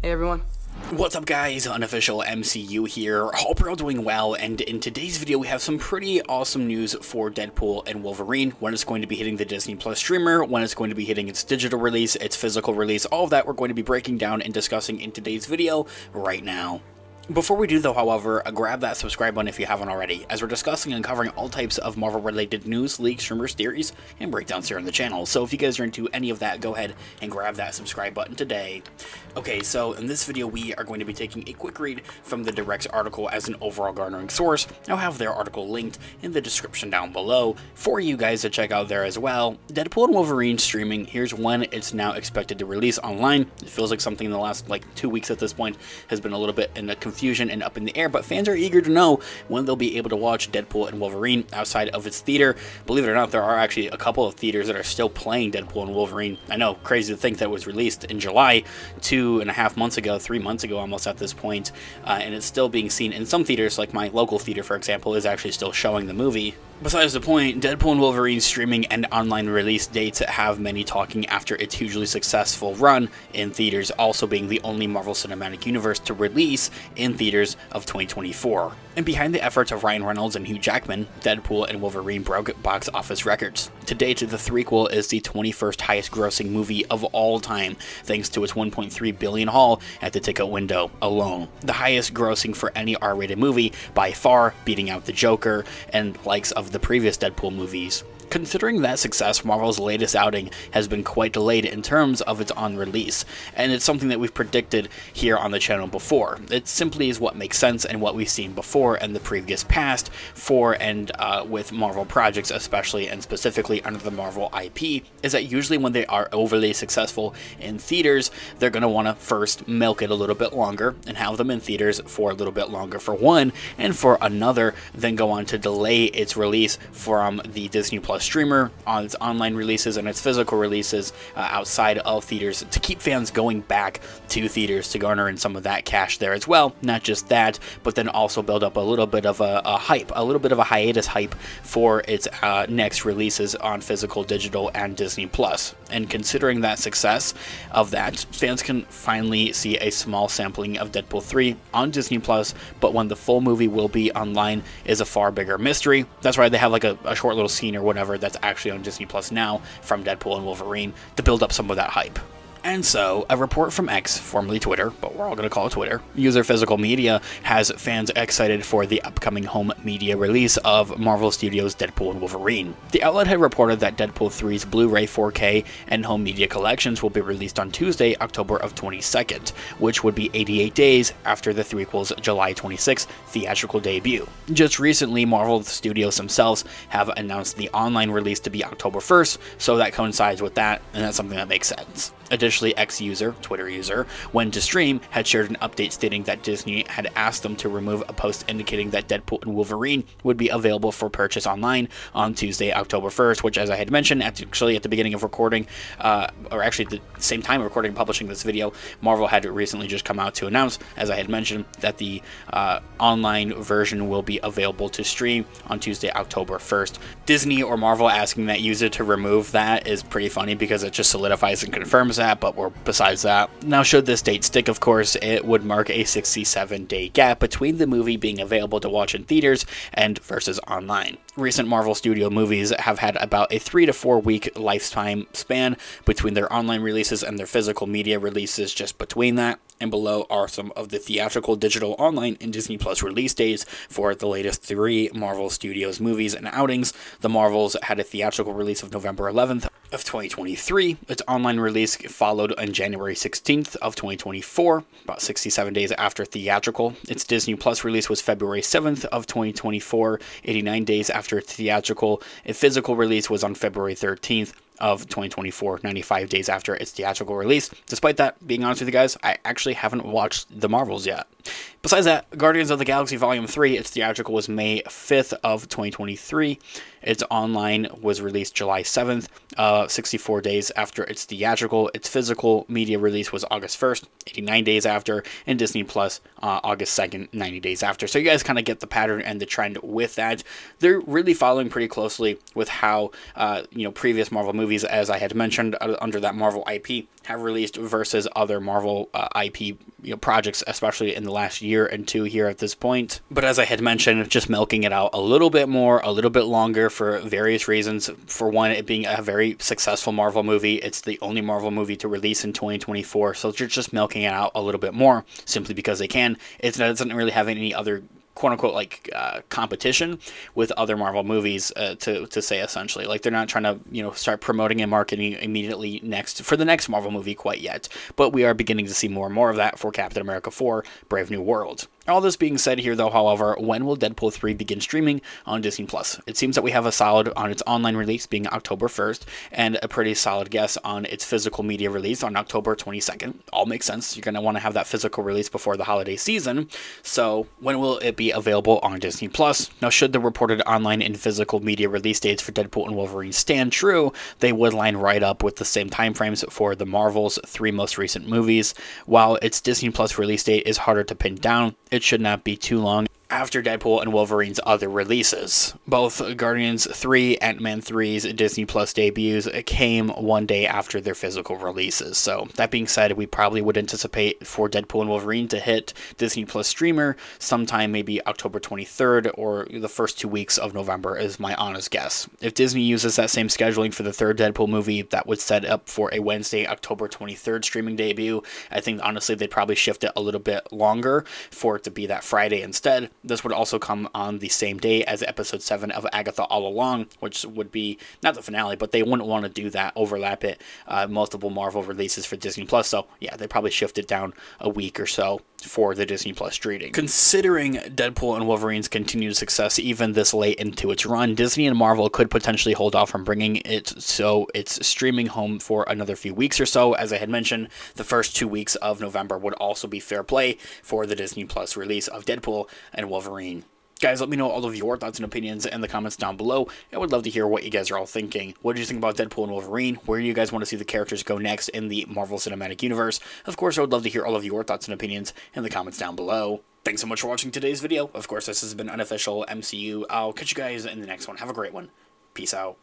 Hey everyone. What's up guys, Unofficial MCU here. Hope you're all doing well, and in today's video we have some pretty awesome news for Deadpool and Wolverine, when it's going to be hitting the Disney Plus streamer, when it's going to be hitting its digital release, its physical release, all of that we're going to be breaking down and discussing in today's video right now. Before we do though, however, grab that subscribe button if you haven't already, as we're discussing and covering all types of Marvel related news, leaks, rumors, theories, and breakdowns here on the channel. So if you guys are into any of that, go ahead and grab that subscribe button today. Okay, so in this video we are going to be taking a quick read from the Direct's article as an overall garnering source. I'll have their article linked in the description down below for you guys to check out there as well. Deadpool and Wolverine streaming, here's when it's now expected to release online. It feels like something in the last 2 weeks at this point has been a little bit in the confusion and up in the air, but fans are eager to know when they'll be able to watch Deadpool and Wolverine outside of its theater. Believe it or not, there are actually a couple of theaters that are still playing Deadpool and Wolverine. I know, crazy to think that it was released in July, 2.5 months ago, 3 months ago almost at this point, and it's still being seen in some theaters. Like my local theater, for example, is actually still showing the movie. Besides the point, Deadpool and Wolverine's streaming and online release dates have many talking after its hugely successful run in theaters, also being the only Marvel Cinematic Universe to release in theaters of 2024. And behind the efforts of Ryan Reynolds and Hugh Jackman, Deadpool and Wolverine broke box office records. To date, the threequel is the 21st highest grossing movie of all time, thanks to its $1.3 billion haul at the ticket window alone. The highest grossing for any R-rated movie, by far, beating out The Joker and likes of the previous Deadpool movies. Considering that success, Marvel's latest outing has been quite delayed in terms of its on-release, and it's something that we've predicted here on the channel before. It simply is what makes sense and what we've seen before in the previous past for and with Marvel projects, especially and specifically under the Marvel IP, is that usually when they are overly successful in theaters, they're going to want to first milk it a little bit longer and have them in theaters for a little bit longer for one, and for another, then go on to delay its release from the Disney Plus streamer on its online releases and its physical releases outside of theaters, to keep fans going back to theaters to garner in some of that cash there as well. Not just that, but then also build up a little bit of a hype, a little bit of a hiatus hype for its next releases on physical, digital, and Disney Plus. And considering that success of that, fans can finally see a small sampling of Deadpool 3 on Disney Plus, but when the full movie will be online is a far bigger mystery. That's why they have like a short little scene or whatever that's actually on Disney Plus now from Deadpool and Wolverine to build up some of that hype. And so, a report from X, formerly Twitter, but we're all going to call it Twitter, user Physical Media, has fans excited for the upcoming home media release of Marvel Studios' Deadpool and Wolverine. The outlet had reported that Deadpool 3's Blu-ray 4K and home media collections will be released on Tuesday, October of 22nd, which would be 88 days after the threequel's July 26th theatrical debut. Just recently, Marvel Studios themselves have announced the online release to be October 1st, so that coincides with that, and that's something that makes sense. Additionally, X user, Twitter user, when to stream, had shared an update stating that Disney had asked them to remove a post indicating that Deadpool and Wolverine would be available for purchase online on Tuesday, October 1st, which, as I had mentioned, actually at the beginning of recording, or actually at the same time of recording and publishing this video, Marvel had recently just come out to announce, as I had mentioned, that the online version will be available to stream on Tuesday, October 1st. Disney or Marvel asking that user to remove that is pretty funny because it just solidifies and confirms that, but we're besides that. Now, should this date stick, of course, it would mark a 67-day gap between the movie being available to watch in theaters and versus online. Recent Marvel Studio movies have had about a 3 to 4 week lifetime span between their online releases and their physical media releases. Just between that and below are some of the theatrical, digital, online, and Disney Plus release dates for the latest 3 Marvel Studios movies and outings. The Marvels had a theatrical release of November 11th of 2023. Its online release followed on January 16th of 2024, about 67 days after theatrical. Its Disney Plus release was February 7th of 2024, 89 days after its theatrical. Its physical release was on February 13th of 2024, 95 days after its theatrical release. Despite that, being honest with you guys, I actually haven't watched the Marvels yet. Besides that, Guardians of the Galaxy Volume 3, its theatrical was May 5th of 2023. Its online was released July 7th, 64 days after its theatrical. Its physical media release was August 1st, 89 days after, and Disney Plus August 2nd, 90 days after. So you guys kind of get the pattern and the trend with that. They're really following pretty closely with how previous Marvel movies, as I had mentioned, under that Marvel IP, have released versus other Marvel IP projects, especially in the last year and two here at this point. But as I had mentioned, just milking it out a little bit more, a little bit longer for various reasons. For one, it being a very successful Marvel movie. It's the only Marvel movie to release in 2024, so you're just milking it out a little bit more simply because they can. It doesn't really have any other quote-unquote competition with other Marvel movies to say, essentially. Like, they're not trying to start promoting and marketing immediately for the next Marvel movie quite yet, but we are beginning to see more and more of that for Captain America 4 Brave New World. All this being said here, though, however, when will Deadpool 3 begin streaming on Disney+? It seems that we have a solid on its online release being October 1st, and a pretty solid guess on its physical media release on October 22nd. All makes sense. You're going to want to have that physical release before the holiday season. So when will it be available on Disney+? Now, should the reported online and physical media release dates for Deadpool and Wolverine stand true, they would line right up with the same timeframes for the Marvel's 3 most recent movies. While its Disney+ release date is harder to pin down, it should not be too long after Deadpool and Wolverine's other releases. Both Guardians 3 and Ant-Man 3's Disney Plus debuts came one day after their physical releases. So that being said, we probably would anticipate for Deadpool and Wolverine to hit Disney Plus streamer sometime maybe October 23rd or the first 2 weeks of November is my honest guess. If Disney uses that same scheduling for the third Deadpool movie, that would set up for a Wednesday, October 23rd streaming debut. I think honestly they'd probably shift it a little bit longer for it to be that Friday instead. This would also come on the same day as episode 7 of Agatha All Along, which would be not the finale, but they wouldn't want to do that, overlap it, multiple Marvel releases for Disney Plus. So yeah, they probably shift it down a week or so for the Disney Plus streaming. Considering Deadpool and Wolverine's continued success even this late into its run, Disney and Marvel could potentially hold off from bringing it so it's streaming home for another few weeks or so. As I had mentioned, the first 2 weeks of November would also be fair play for the Disney Plus release of Deadpool and Wolverine. Guys, let me know all of your thoughts and opinions in the comments down below. I would love to hear what you guys are all thinking. What do you think about Deadpool and Wolverine? Where do you guys want to see the characters go next in the Marvel Cinematic Universe? Of course, I would love to hear all of your thoughts and opinions in the comments down below. Thanks so much for watching today's video. Of course, this has been Unofficial MCU. I'll catch you guys in the next one. Have a great one. Peace out.